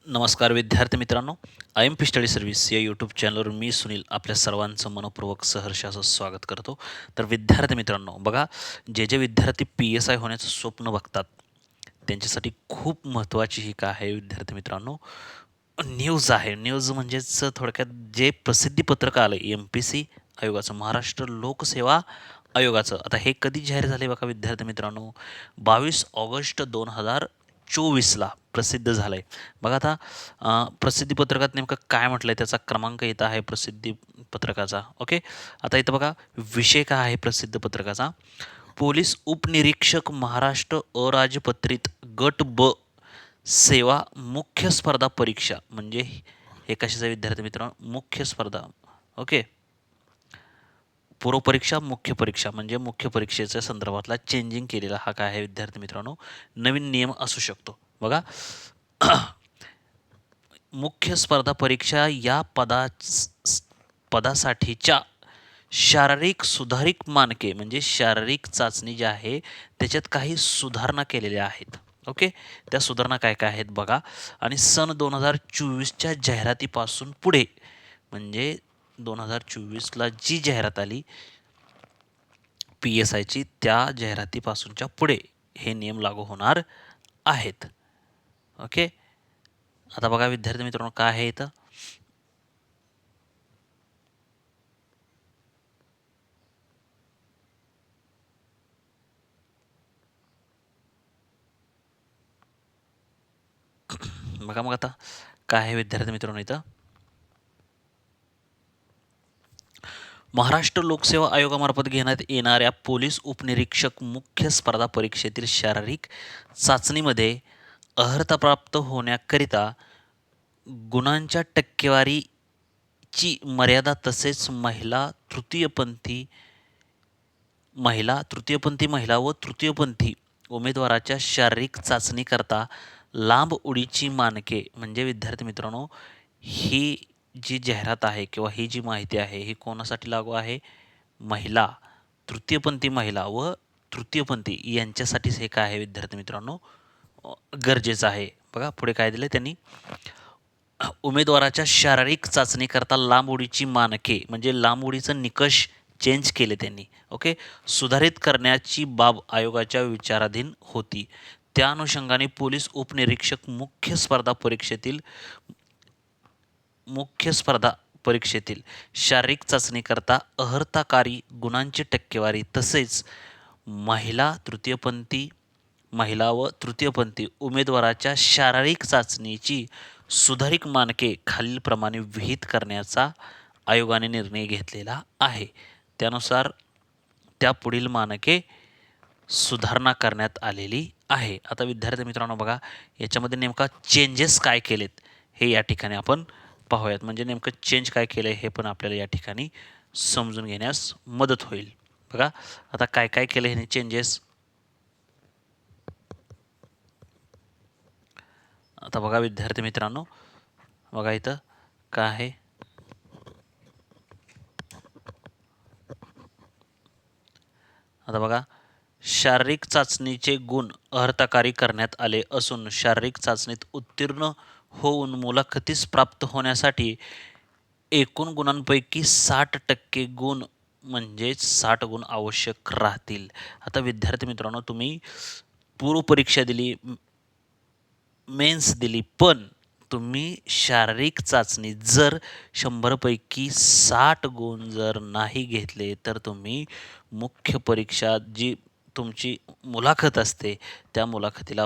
नमस्कार विद्यार्थी मित्रांनो, I M P study service या यूट्यूब चॅनलवर मी सुनील आपल्या सर्वांचं मनपूर्वक सहर्ष असं स्वागत करतो. तर विद्यार्थी मित्रांनो बघा, जे विद्यार्थी PSI होण्याचं स्वप्न बघतात त्यांच्यासाठी खूप महत्त्वाची ही काय आहे विद्यार्थी मित्रांनो, न्यूज आहे. न्यूज म्हणजेच थोडक्यात जे प्रसिद्धीपत्रक आलं MPSC आयोगाचं, महाराष्ट्र लोकसेवा आयोगाचं. आता हे कधी जाहीर झाले बघा विद्यार्थी मित्रांनो, 22 ऑगस्ट 2024ला प्रसिद्ध झालं आहे. बघा आता प्रसिद्धीपत्रकात नेमकं काय म्हटलं आहे, त्याचा क्रमांक इथं आहे प्रसिद्धीपत्रकाचा. ओके. आता इथं बघा विषय काय आहे प्रसिद्धीपत्रकाचा, पोलीस उपनिरीक्षक महाराष्ट्र अराजपत्रित गट ब सेवा मुख्य स्पर्धा परीक्षा. म्हणजे हे कशाचा विद्यार्थी मित्रांनो, मुख्य स्पर्धा. ओके. पूर्वपरीक्षा मुख्य परीक्षा म्हणजे मुख्य परीक्षेच्या संदर्भातला चेंजिंग केलेला हा काय आहे विद्यार्थी मित्रांनो, नवीन नियम असू शकतो. बघा मुख्य स्पर्धा परीक्षा या पदासाठीच्या शारीरिक सुधारित मानके म्हणजे शारीरिक चाचणी जी आहे त्याच्यात काही सुधारणा केलेल्या आहेत. ओके. त्या सुधारणा काय काय आहेत बघा. आणि सन 2024च्या जाहिरातीपासून पुढे म्हणजे 2024ला जी जाहिरात आली PSIची, त्या जाहिरातीपासूनच्या पुढे हे नियम लागू होणार आहेत. ओके. आता बघा विद्यार्थी मित्रांनो काय आहे इथं, बघा मग आता काय आहे विद्यार्थी मित्रांनो इथं, महाराष्ट्र लोकसेवा आयोगामार्फत घेण्यात येणाऱ्या पोलीस उपनिरीक्षक मुख्य स्पर्धा परीक्षेतील शारीरिक चाचणीमध्ये अर्हता प्राप्त होण्याकरिता गुणांच्या टक्केवारीची मर्यादा तसेच तृतीयपंथी महिला व तृतीयपंथी उमेदवाराच्या शारीरिक चाचणीकरता लांब उडीची मानके. म्हणजे विद्यार्थी मित्रांनो, ही जी जाहिरात आहे किंवा ही जी माहिती आहे ही कोणासाठी लागू आहे, महिला, तृतीयपंथी महिला व तृतीयपंथी यांच्यासाठीच हे काय आहे विद्यार्थी मित्रांनो, गरजेचं आहे. बघा पुढे काय दिलं त्यांनी, उमेदवाराच्या शारीरिक चाचणीकरता लांब उडीची मानके म्हणजे लांब उडीचं निकष चेंज केले त्यांनी. ओके. सुधारित करण्याची बाब आयोगाच्या विचाराधीन होती. त्या अनुषंगाने पोलीस उपनिरीक्षक मुख्य स्पर्धा परीक्षेतील शारीरिक चाचणीकरता अर्हताकारी गुणांची टक्केवारी तसेच महिला व तृतीयपंथी उमेदवाराच्या शारीरिक चाचणीची सुधारित मानके खालीलप्रमाणे विहित करण्याचा आयोगाने निर्णय घेतलेला आहे. त्यानुसार त्या पुढील मानके सुधारणा करण्यात आलेली आहे. आता विद्यार्थी मित्रांनो बघा, याच्यामध्ये नेमका चेंजेस काय केलेत हे या ठिकाणी आपण पाहूयात. म्हणजे नेमकं चेंज काय केलं आहे हे पण आपल्याला या ठिकाणी समजून घेण्यास मदत होईल. बघा आता काय काय केलं ह्याने चेंजेस. आता बघा विद्यार्थी मित्रांनो, बघा इथं काय आहे, आता बघा शारीरिक चाचणीचे गुण अर्हताकारी करण्यात आले असून शारीरिक चाचणीत उत्तीर्ण होऊन मुलाखतीस प्राप्त होण्यासाठी एकूण गुणांपैकी 60% गुण म्हणजेच 60 गुण आवश्यक राहतील. आता विद्यार्थी मित्रांनो, तुम्ही पूर्वपरीक्षा दिली, मेन्स दिली, पण तुम्ही शारीरिक चाचणी जर 100पैकी 60 गुण जर नाही घेतले तर तुम्ही मुख्य परीक्षा जी तुमची मुलाखत असते त्या मुलाखतीला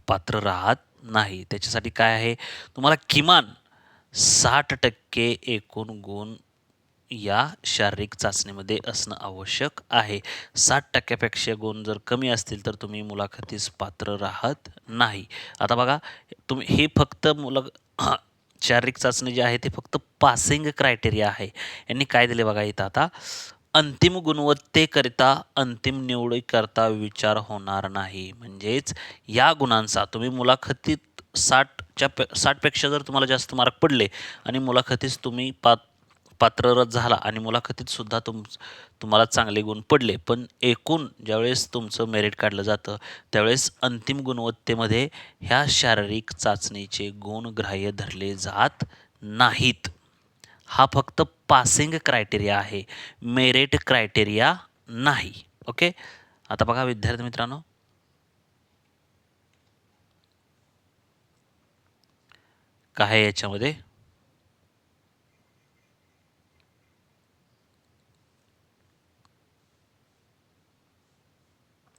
पात्र राहत नाही. त्याच्यासाठी काय आहे, तुम्हाला किमान 60% एकूण गुण या शारीरिक चाचणीमध्ये असणं आवश्यक आहे. 60%पेक्षा गुण जर कमी असतील तर तुम्ही मुलाखतीस पात्र राहत नाही. आता बघा तुम्ही हे फक्त शारीरिक चाचणी जी आहे ती फक्त पासिंग क्रायटेरिया आहे. यांनी काय दिले बघा इथं, आता अंतिम गुणवत्तेकरिता अंतिम निवडीकरता विचार होणार नाही. म्हणजेच या गुणांचा तुम्ही मुलाखतीत 60पेक्षा जर तुम्हाला जास्त मार्क पडले आणि मुलाखतीस तुम्ही पात्ररत झाला आणि मुलाखतीत सुद्धा तुम्हाला चांगले गुण पडले, पण एकूण ज्यावेळेस तुमचं मेरिट काढलं जातं त्यावेळेस अंतिम गुणवत्तेमध्ये ह्या शारीरिक चाचणीचे गुण ग्राह्य धरले जात नाहीत. हा फक्त पासिंग क्रायटेरिया आहे, मेरिट क्रायटेरिया नाही. ओके, आता बघा विद्यार्थी मित्रांनो, काय आहे याच्यामध्ये,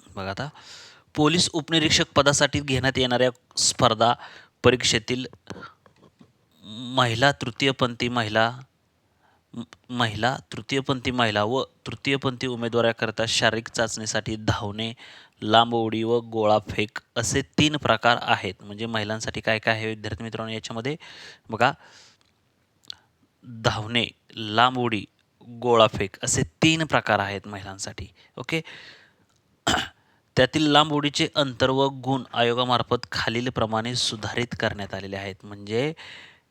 बघा आता, पोलीस उपनिरीक्षक पदासाठी घेण्यात येणाऱ्या स्पर्धा परीक्षेतील महिला तृतीयपंथी महिला व तृतीयपंथी उमेदवाराकरता शारीरिक चाचणीसाठी धावणे, लांब उडी व गोळाफेक असे 3 प्रकार आहेत. म्हणजे महिलांसाठी काय काय आहे विद्यार्थी मित्रांनो याच्यामध्ये, बघा, धावणे, लांब उडी, गोळाफेक असे 3 प्रकार आहेत महिलांसाठी. ओके, त्यातील लांब उडीचे अंतर व गुण आयोगामार्फत खालीलप्रमाणे सुधारित करण्यात आलेले आहेत. म्हणजे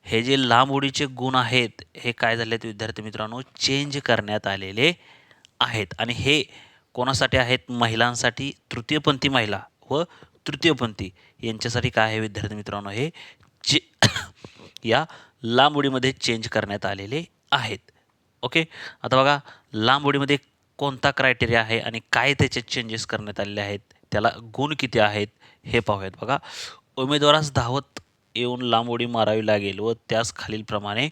हे जे लांब उडीचे गुण आहेत हे काय झाले आहेत विद्यार्थी मित्रांनो, चेंज करण्यात आलेले आहेत. आणि हे कोणासाठी आहेत, महिलांसाठी, तृतीयपंथी महिला व तृतीयपंथी यांच्यासाठी काय आहे विद्यार्थी मित्रांनो, हे या लांब उडीमध्ये चेंज करण्यात आलेले आहेत. ओके, आता बघा लांब उडीमध्ये कोणता क्रायटेरिया आहे आणि काय त्याचे चेंजेस करण्यात आलेले आहेत, त्याला गुण किती आहेत हे पाहूयात. बघा, उमेदवारास धावत येऊन लांब उडी मारावी लागेल व त्यास खालीलप्रमाणे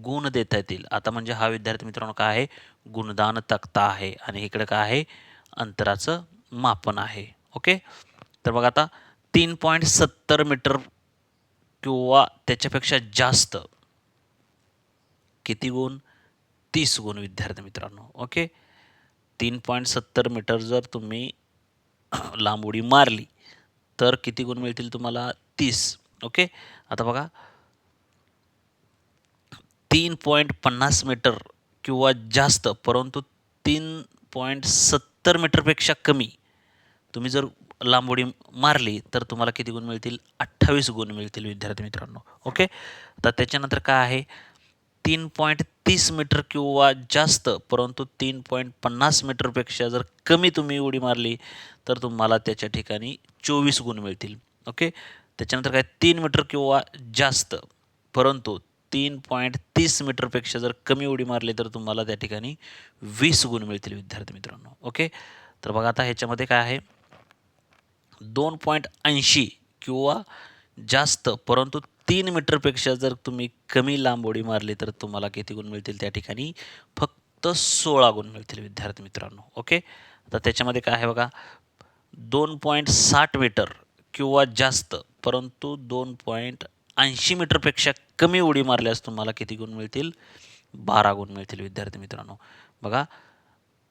गुण देता येतील. आता म्हणजे हा विद्यार्थी मित्रांनो काय आहे, गुणदान तक्ता आहे आणि इकडे काय आहे, अंतराचं मापन आहे. ओके, तर बघा आता 3.70 मीटर किंवा त्याच्यापेक्षा जास्त, किती गुण, 30 गुण विद्यार्थी मित्रांनो. ओके, 3.70 मीटर जर तुम्ही लांब उडी मारली तर किती गुण मिळतील तुम्हाला, 30. ओके, आता बघा 3.50 मीटर किंवा जास्त परंतु 3.70 मीटरपेक्षा कमी तुम्ही जर लांब उडी मारली तर तुम्हाला किती गुण मिळतील, 28 गुण मिळतील विद्यार्थी मित्रांनो. ओके, तर त्याच्यानंतर काय आहे, 3.30 मीटर किंवा जास्त परंतु 3.50 मीटरपेक्षा जर कमी तुम्ही उडी मारली तर तुम्हाला त्याच्या ठिकाणी 24 गुण मिळतील. ओके, त्याच्यानंतर काय, 3 मीटर किंवा जास्त परंतु 3.30 मीटरपेक्षा जर कमी उडी मारली तर तुम्हाला त्या ठिकाणी 20 गुण मिळतील विद्यार्थी मित्रांनो. ओके, तर बघा आता ह्याच्यामध्ये काय आहे, 2.80 किंवा जास्त परंतु 3 मीटरपेक्षा जर तुम्ही कमी लांब उडी मारली तर तुम्हाला किती गुण मिळतील, त्या ठिकाणी फक्त 16 गुण मिळतील विद्यार्थी मित्रांनो. ओके, आता त्याच्यामध्ये काय आहे बघा, 2.60 मीटर किंवा जास्त परंतु 2.80 मीटरपेक्षा कमी उडी मारल्यास तुम्हाला किती गुण मिळतील, 12 गुण मिळतील विद्यार्थी मित्रांनो. बघा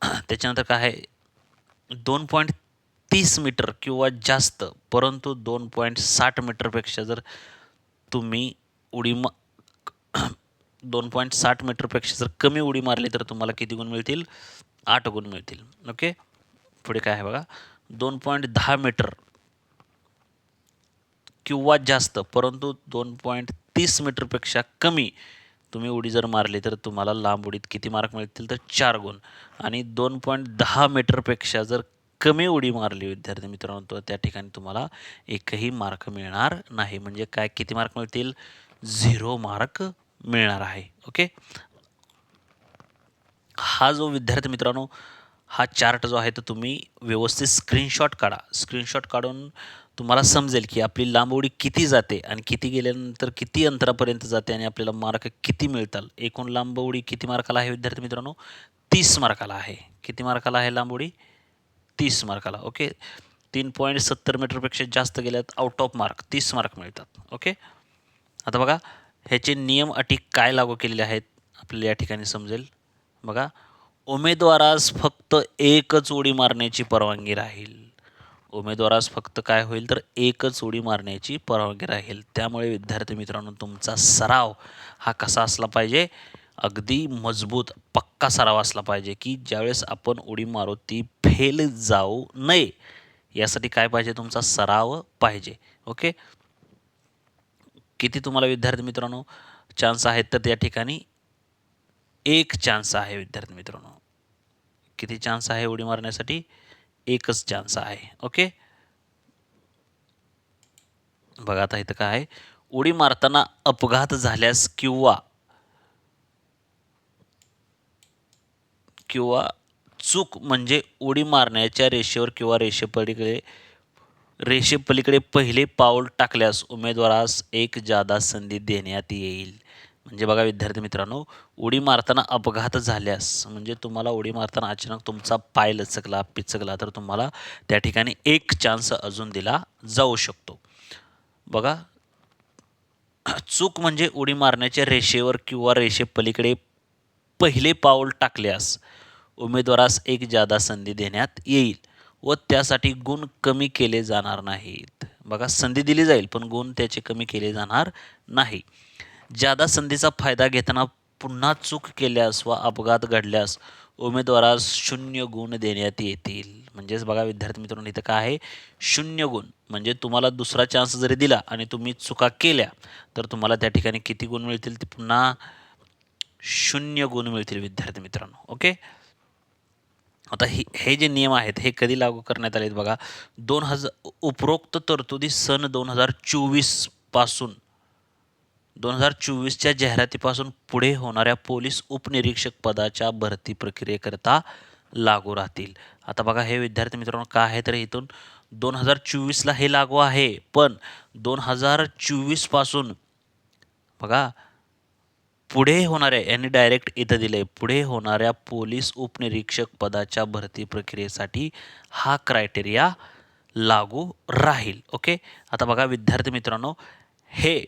त्याच्यानंतर काय आहे, 2.30 मीटर किंवा जास्त परंतु 2.60 मीटरपेक्षा जर तुम्ही 2.60 मीटरपेक्षा जर कमी उडी मारली तर तुम्हाला किती गुण मिळतील, 8 गुण मिळतील. ओके, पुढे काय आहे बघा, 2.10 मीटर किंवा जास्त परंतु 2.30 मीटरपेक्षा कमी तुम्ही उडी जर मारली तर तुम्हाला लांब उडीत किती मार्क मिळतील, तर 4 गुण. आणि 2.10 मीटरपेक्षा जर कमी उडी मारली विद्यार्थी मित्रांनो तर त्या ठिकाणी तुम्हाला एकही मार्क मिळणार नाही. म्हणजे काय, किती मार्क मिळतील, 0 मार्क मिळणार आहे. ओके, हा जो विद्यार्थी मित्रांनो हा चार्ट जो आहे तो तुम्ही व्यवस्थित स्क्रीनशॉट काढा. स्क्रीनशॉट काढून तुम्हाला समजेल की आपली लांब उडी किती जाते आणि किती गेल्यानंतर किती अंतरापर्यंत जाते आणि आपल्याला मार्क किती मिळतात. एकूण लांब उडी किती मार्काला आहे विद्यार्थी मित्रांनो, 30 मार्काला आहे. किती मार्काला आहे लांब उडी, 30 मार्काला. ओके, 3.70 मीटरपेक्षा जास्त गेल्यात आउट ऑफ मार्क 30 मार्क मिळतात. ओके, आता बघा ह्याचे नियम अटी काय लागू केलेले आहेत आपल्याला या ठिकाणी समजेल. बघा, उमेदवारास फक्त एकच उडी मारण्याची परवानगी राहील. उमेदवारास फक्त काय होईल, तर एकच उडी मारण्याची परवानगी राहील. त्यामुळे विद्यार्थी मित्रांनो तुमचा सराव हा कसा असला पाहिजे, अगदी मजबूत पक्का सराव असला पाहिजे की ज्यावेळेस आपण उडी मारू ती फेल जाऊ नये यासाठी काय पाहिजे, तुमचा सराव पाहिजे. ओके, किती तुम्हाला विद्यार्थी मित्रांनो चान्स आहेत तर त्या ठिकाणी एक चान्स आहे विद्यार्थी मित्रांनो. किती चान्स आहे उडी मारण्यासाठी? एकच चान्स आहे. ओके. बघा आता इथं काय आहे, उडी मारताना अपघात झाल्यास किंवा किंवा चूक म्हणजे उडी मारण्याच्या रेषेवर किंवा रेषेपलीकडे पहिले पाऊल टाकल्यास उमेदवारास एक जादा संधी देण्यात येईल. म्हणजे बघा विद्यार्थी मित्रांनो, उडी मारताना अपघात झाल्यास म्हणजे तुम्हाला उडी मारताना अचानक तुमचा पाय लचकला, पिचकला तर तुम्हाला त्या ठिकाणी एक चान्स अजून दिला जाऊ शकतो. बघा, चूक म्हणजे उडी मारण्याच्या रेषेवर किंवा रेषेपलीकडे पहिले पाऊल टाकल्यास उमेदवारास एक जादा संधी देण्यात येईल व त्यासाठी गुण कमी केले जाणार नाहीत. बघा, संधी दिली जाईल पण गुण त्याचे कमी केले जाणार नाही. जादा संधीचा फायदा घेताना पुन्हा चूक केल्यास व अपघात घडल्यास उमेदवारास 0 गुण देण्यात येतील. म्हणजेच बघा विद्यार्थी मित्रांनो, इथं काय आहे, 0 गुण. म्हणजे तुम्हाला दुसरा चान्स जरी दिला आणि तुम्ही चुका केल्या तर तुम्हाला त्या ठिकाणी किती गुण मिळतील? ते पुन्हा 0 गुण मिळतील विद्यार्थी मित्रांनो. ओके. आता हे जे नियम आहेत हे कधी लागू करण्यात आलेत बघा, उपरोक्त तरतुदी सन 2024 पासून 2024च्या जाहिरातीपासून पुढे होणाऱ्या पोलीस उपनिरीक्षक पदाच्या भरती प्रक्रियेकरता लागू राहतील. आता बघा हे विद्यार्थी मित्रांनो काय आहे तर इथून 2024ला हे लागू आहे, पण 2024 पासून बघा पुढे होणाऱ्या, यांनी डायरेक्ट इथं दिलंय, पुढे होणाऱ्या पोलीस उपनिरीक्षक पदाच्या भरती प्रक्रियेसाठी हा क्रायटेरिया लागू राहील. ओके. आता बघा विद्यार्थी मित्रांनो, हे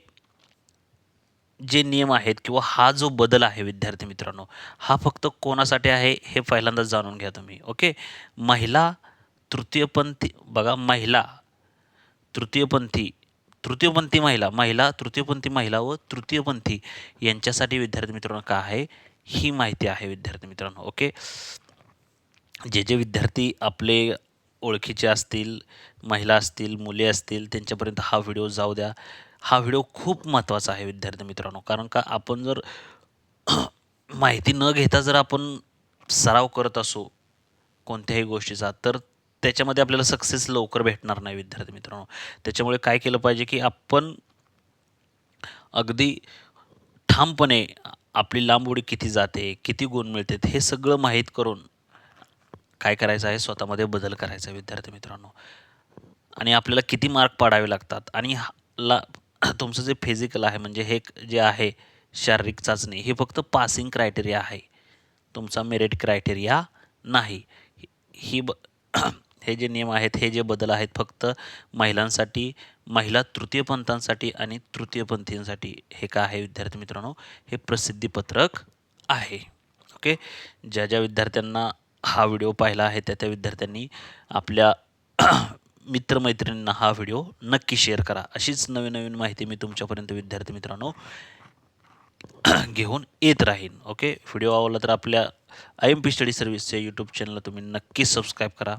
जे नियम आहेत किंवा हा जो बदल आहे विद्यार्थी मित्रांनो, हा फक्त कोणासाठी आहे हे पहिल्यांदा जाणून घ्या तुम्ही. ओके. महिला तृतीयपंथी, बघा महिला तृतीयपंथी तृतीयपंथी महिला तृतीयपंथी महिला व तृतीयपंथी यांच्यासाठी विद्यार्थी मित्रांनो काय आहे, ही माहिती आहे विद्यार्थी मित्रांनो. ओके. जे विद्यार्थी आपले ओळखीचे असतील, महिला असतील, मुले असतील, त्यांच्यापर्यंत हा व्हिडिओ जाऊ द्या. हा व्हिडिओ खूप महत्त्वाचा आहे विद्यार्थी मित्रांनो, कारण का आपण जर माहिती न घेता जर आपण सराव करत असू कोणत्याही गोष्टीचा तर त्याच्यामध्ये आपल्याला सक्सेस लवकर भेटणार नाही विद्यार्थी मित्रांनो. त्याच्यामुळे काय केलं पाहिजे की आपण अगदी ठामपणे आपली लांब उडी किती जाते, किती गुण मिळतात हे सगळं माहीत करून काय करायचं आहे, स्वतःमध्ये बदल करायचा आहे विद्यार्थी मित्रांनो. आणि आपल्याला किती मार्क पाडावे लागतात आणि तुमचं जे फिजिकल आहे म्हणजे हे जे आहे शारीरिक चाचणी, हे फक्त पासिंग क्रायटेरिया आहे, तुमचा मेरिट क्रायटेरिया नाही. ही हे जे नियम आहेत, हे जे बदल आहेत फक्त महिलांसाठी, महिला तृतीयपंथांसाठी आणि तृतीयपंथींसाठी. हे काय आहे विद्यार्थी मित्रांनो, हे प्रसिद्धीपत्रक आहे. ओके. ज्या विद्यार्थ्यांना हा व्हिडिओ पाहिला आहे त्या विद्यार्थ्यांनी आपल्या मित्रमैत्रिणींना हा व्हिडिओ नक्की शेअर करा. अशीच नवीन नवीन माहिती मी तुमच्यापर्यंत विद्यार्थी मित्रांनो घेऊन येत राहीन. ओके. व्हिडिओ आवडला तर आपल्या IMP स्टडी सर्व्हिसच्या यूट्यूब चॅनलला तुम्ही नक्की सबस्क्राईब करा.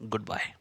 Good bye.